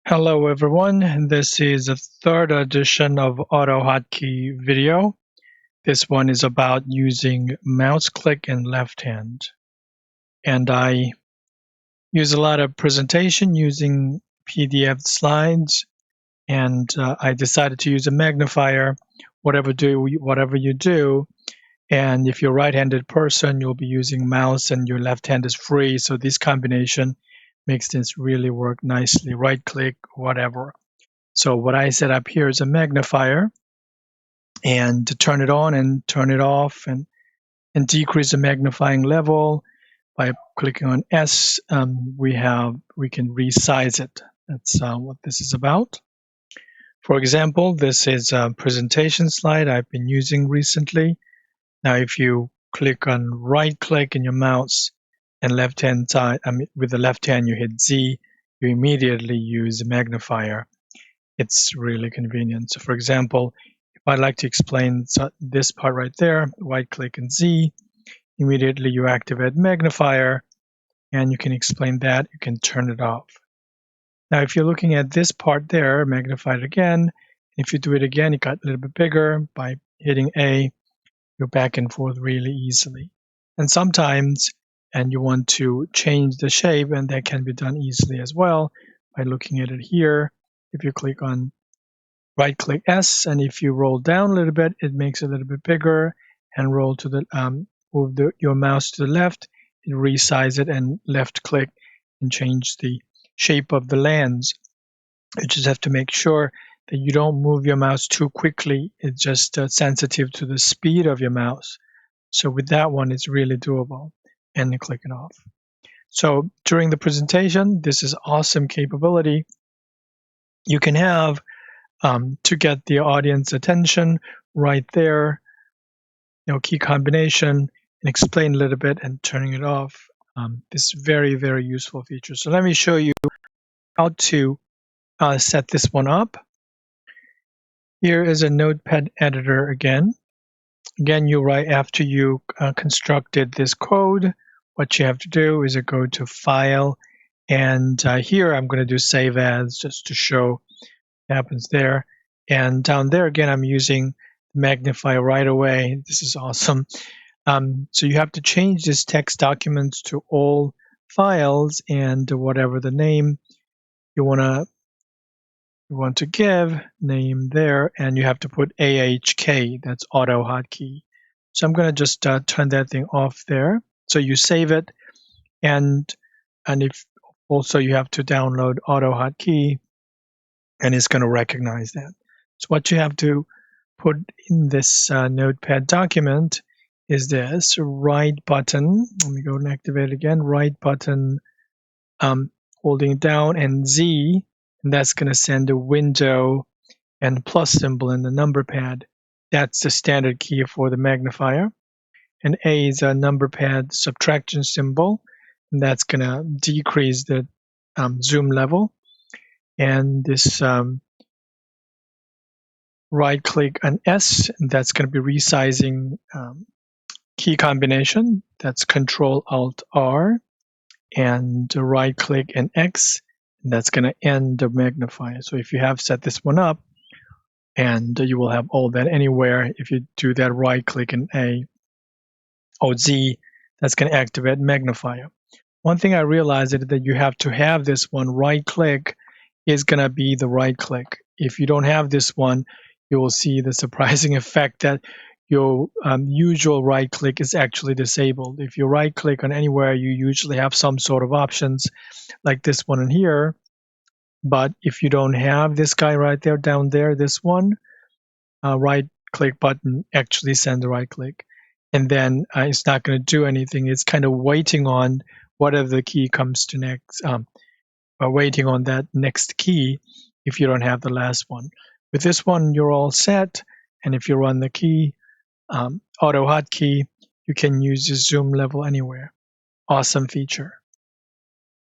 Hello everyone, this is the third edition of AutoHotkey video. This one is about using mouse click and left hand. And I use a lot of presentation using PDF slides, and I decided to use a magnifier, whatever you do. And if you're a right-handed person, you'll be using mouse and your left hand is free. So this combination makes this really work nicely, right click, whatever. So what I set up here is a magnifier, and to turn it on and turn it off and decrease the magnifying level by clicking on S, we can resize it. That's what this is about. For example, this is a presentation slide I've been using recently. Now, if you click on right click in your mouse and left hand side, with the left hand you hit Z, you immediately use the magnifier. It's really convenient. So for example, if I'd like to explain this part right there, right click and Z, immediately you activate magnifier and you can explain that, you can turn it off. Now if you're looking at this part there, magnify it again. If you do it again, it got a little bit bigger. By hitting A, you're back and forth really easily. And sometimes, and you want to change the shape, and that can be done easily as well by looking at it here. If you click on right click S, and if you roll down a little bit, it makes it a little bit bigger, and roll to the move your mouse to the left, it resize it, and left click and change the shape of the lens. You just have to make sure that you don't move your mouse too quickly. It's just sensitive to the speed of your mouse. So with that one, it's really doable, and you click it off. So during the presentation, this is awesome capability you can have to get the audience attention right there, key combination, and explain a little bit and turning it off. This is very, very useful feature. So let me show you how to set this one up. Here is a notepad editor again. Again, you write after you constructed this code. What you have to do is go to File, and here I'm going to do Save As just to show what happens there. And down there again, I'm using Magnify right away. This is awesome. So you have to change this text documents to all files, and whatever the name you want to give, name there, and you have to put AHK, that's AutoHotkey. So I'm going to just turn that thing off there. So you save it, and if also you have to download AutoHotkey, and it's going to recognize that. So what you have to put in this notepad document is this right button. Let me go and activate it again. Right button, holding down, and Z, and that's going to send a window and plus symbol in the number pad. That's the standard key for the magnifier. And A is a number pad subtraction symbol, and that's going to decrease the zoom level. And this right click on S, and that's going to be resizing key combination. That's Control Alt R, and right click and X, and that's going to end the magnifier. So if you have set this one up, and you will have all that anywhere. If you do that right click and A or Z, that's going to activate magnifier. One thing I realized is that you have to have this one right click is going to be the right click. If you don't have this one, you will see the surprising effect that your usual right click is actually disabled. If you right click on anywhere, you usually have some sort of options like this one in here. But if you don't have this guy right there, down there, this one, right click button actually send the right click. And then it's not going to do anything. It's kind of waiting on whatever the key comes to next, waiting on that next key if you don't have the last one. With this one, you're all set. And if you run the key, AutoHotkey, you can use the zoom level anywhere. Awesome feature.